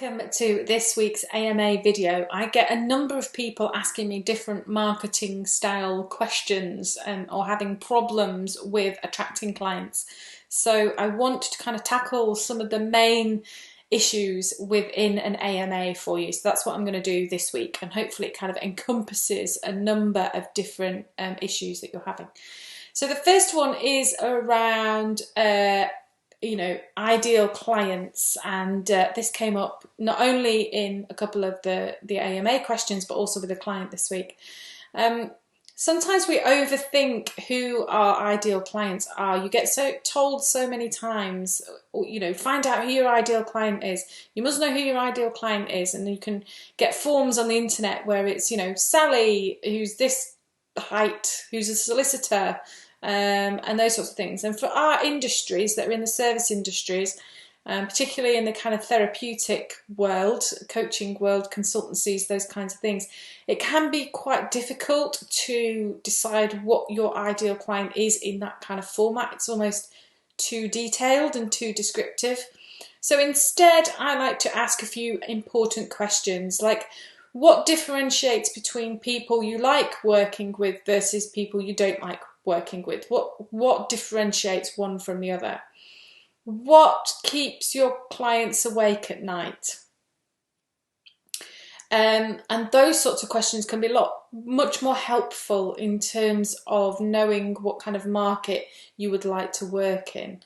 Welcome to this week's AMA video. I get a number of people asking me different marketing style questions or having problems with attracting clients. So I want to kind of tackle some of the main issues within an AMA for you. So that's what I'm going to do this week, and hopefully it kind of encompasses a number of different issues that you're having. So the first one is around ideal clients, and this came up not only in a couple of the AMA questions but also with a client this week. Sometimes we overthink who our ideal clients are. You get told so many times, find out who your ideal client is. You must know who your ideal client is, and you can get forms on the internet where it's, Sally, who's this height, who's a solicitor, and those sorts of things. And for our industries that are in the service industries, particularly in the kind of therapeutic world, coaching world, consultancies, those kinds of things, it can be quite difficult to decide what your ideal client is in that kind of format. It's almost too detailed and too descriptive. So instead, I like to ask a few important questions, like what differentiates between people you like working with versus people you don't like working with? What differentiates one from the other? What keeps your clients awake at night? And those sorts of questions can be much more helpful in terms of knowing what kind of market you would like to work in.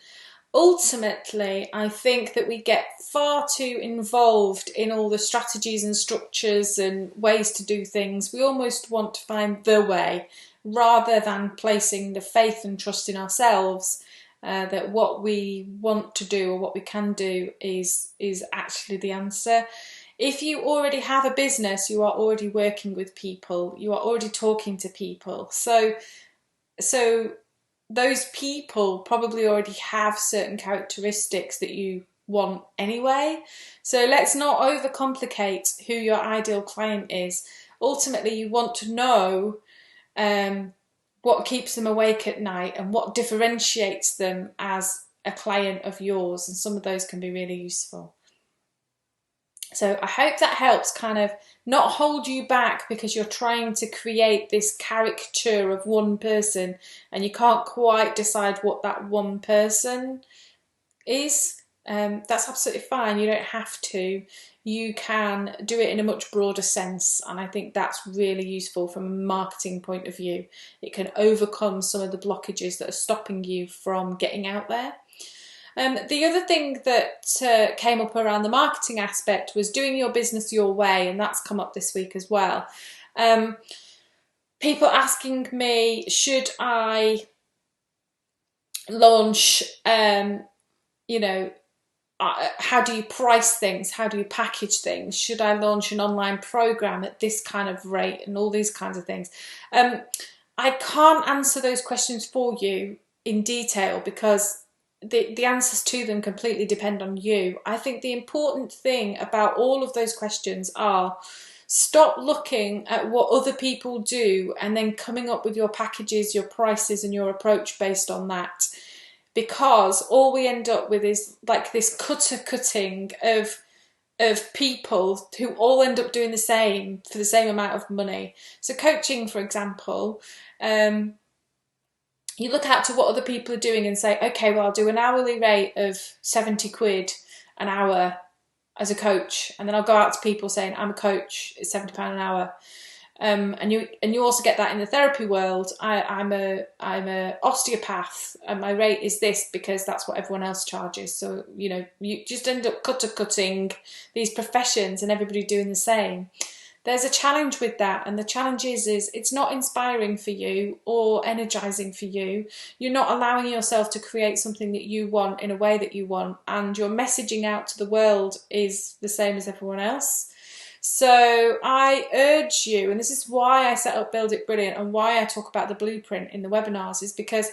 Ultimately, I think that we get far too involved in all the strategies and structures and ways to do things. We almost want to find the way, rather than placing the faith and trust in ourselves that what we want to do or what we can do is actually the answer. If you already have a business, you are already working with people, you are already talking to people. So those people probably already have certain characteristics that you want anyway. So let's not overcomplicate who your ideal client is. Ultimately, you want to know what keeps them awake at night and what differentiates them as a client of yours, and some of those can be really useful. So I hope that helps kind of not hold you back because you're trying to create this caricature of one person and you can't quite decide what that one person is. That's absolutely fine. You don't have to. You can do it in a much broader sense, and I think that's really useful from a marketing point of view. It can overcome some of the blockages that are stopping you from getting out there. The other thing that came up around the marketing aspect was doing your business your way, and that's come up this week as well. People asking me, should I launch, how do you price things? How do you package things? Should I launch an online program at this kind of rate and all these kinds of things? I can't answer those questions for you in detail because the answers to them completely depend on you. I think the important thing about all of those questions are stop looking at what other people do and then coming up with your packages, your prices and your approach based on that. Because all we end up with is like this cutting of people who all end up doing the same for the same amount of money. So coaching, for example, you look out to what other people are doing and say, okay, well, I'll do an hourly rate of 70 quid an hour as a coach. And then I'll go out to people saying, I'm a coach, it's £70 an hour. And you also get that in the therapy world. I'm a osteopath and my rate is this because that's what everyone else charges. So, you just end up cutting these professions and everybody doing the same. There's a challenge with that, and the challenge is it's not inspiring for you or energizing for you. You're not allowing yourself to create something that you want in a way that you want, and your messaging out to the world is the same as everyone else. So I urge you, and this is why I set up Build It Brilliant and why I talk about the blueprint in the webinars, is because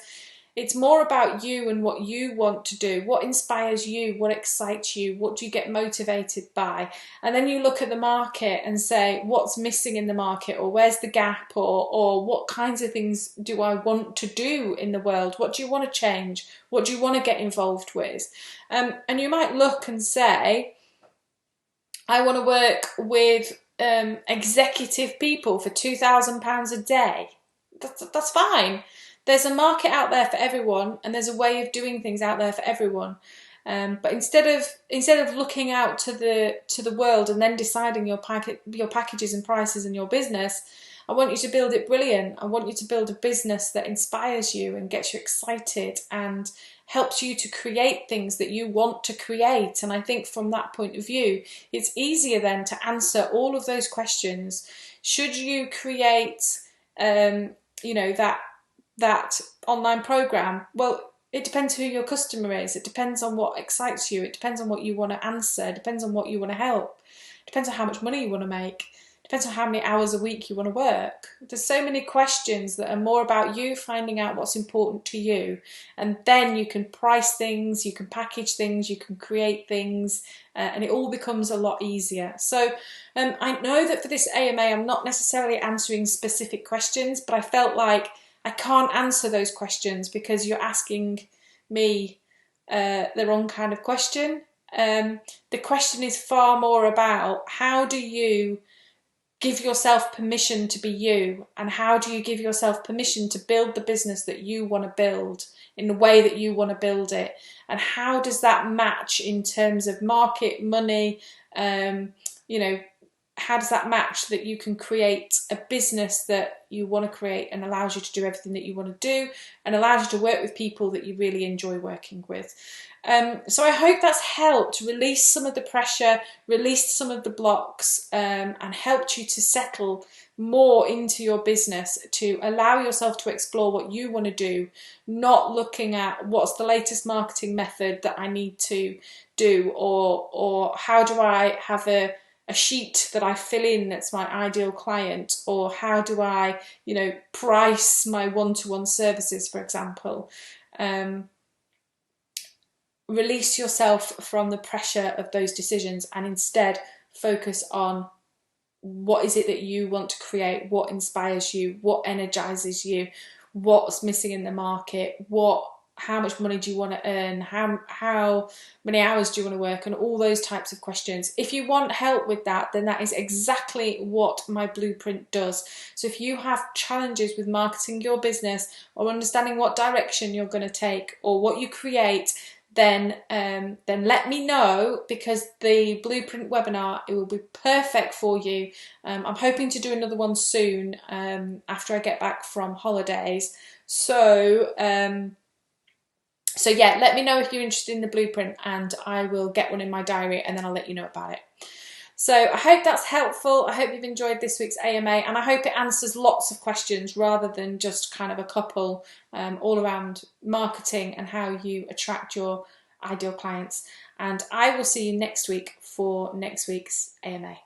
it's more about you and what you want to do, what inspires you, what excites you, what do you get motivated by. And then you look at the market and say, what's missing in the market, or where's the gap, or what kinds of things do I want to do in the world? What do you want to change? What do you want to get involved with? And you might look and say, I want to work with executive people for £2,000 a day. That's fine. There's a market out there for everyone, and there's a way of doing things out there for everyone. But instead of looking out to the world and then deciding your packages and prices and your business, I want you to build it brilliant. I want you to build a business that inspires you and gets you excited and helps you to create things that you want to create. And I think from that point of view, it's easier then to answer all of those questions. Should you create, that online program? Well, it depends who your customer is. It depends on what excites you. It depends on what you want to answer. It depends on what you want to help. It depends on how much money you want to make. It depends on how many hours a week you want to work. There's so many questions that are more about you finding out what's important to you. And then you can price things, you can package things, you can create things, and it all becomes a lot easier. So I know that for this AMA, I'm not necessarily answering specific questions, but I felt like I can't answer those questions because you're asking me the wrong kind of question. The question is far more about how do you give yourself permission to be you, and how do you give yourself permission to build the business that you want to build in the way that you want to build it, and how does that match in terms of market, money, how does that match that you can create a business that you want to create and allows you to do everything that you want to do and allows you to work with people that you really enjoy working with. So I hope that's helped release some of the pressure, released some of the blocks, and helped you to settle more into your business, to allow yourself to explore what you want to do, not looking at what's the latest marketing method that I need to do, or how do I have a sheet that I fill in that's my ideal client, or how do I, price my one-to-one services, for example. Release yourself from the pressure of those decisions and instead focus on what is it that you want to create, what inspires you, what energizes you, what's missing in the market, how much money do you want to earn, how many hours do you want to work, and all those types of questions. If you want help with that, then that is exactly what my blueprint does. So if you have challenges with marketing your business or understanding what direction you're going to take or what you create, then let me know, because the blueprint webinar, it will be perfect for you. I'm hoping to do another one soon after I get back from holidays. So yeah, let me know if you're interested in the blueprint and I will get one in my diary and then I'll let you know about it. So I hope that's helpful. I hope you've enjoyed this week's AMA, and I hope it answers lots of questions rather than just kind of a couple all around marketing and how you attract your ideal clients. And I will see you next week for next week's AMA.